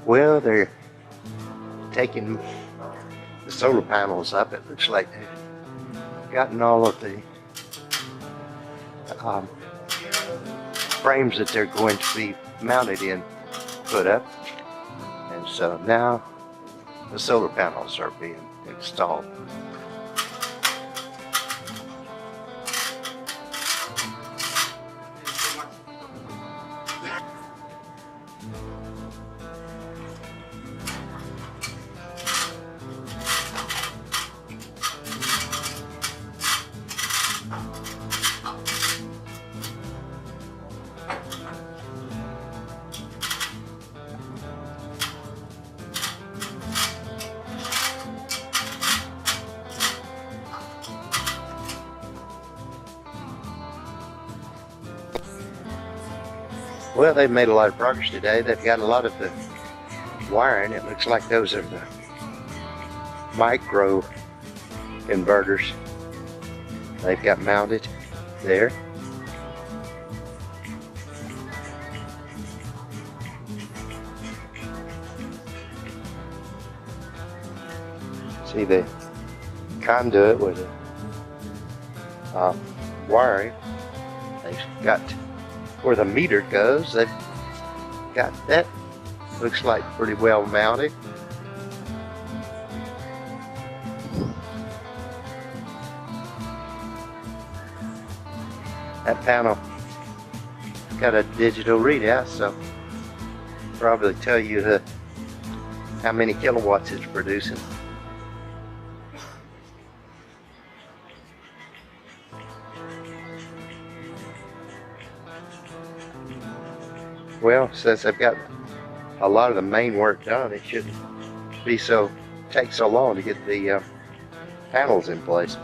Well, they're taking the solar panels up. It looks like they've gotten all of the frames that they're going to be mounted in put up. And so now the solar panels are being installed. Well, they've made a lot of progress today. They've got a lot of the wiring. It looks like those are the micro inverters they've got mounted there. See the conduit with the wiring. They've got where the meter goes. They've got that. Looks like pretty well mounted. That panel got a digital readout, so probably tell you how many kilowatts it's producing. Well, since I've got a lot of the main work done, it shouldn't take so long to get the panels in place.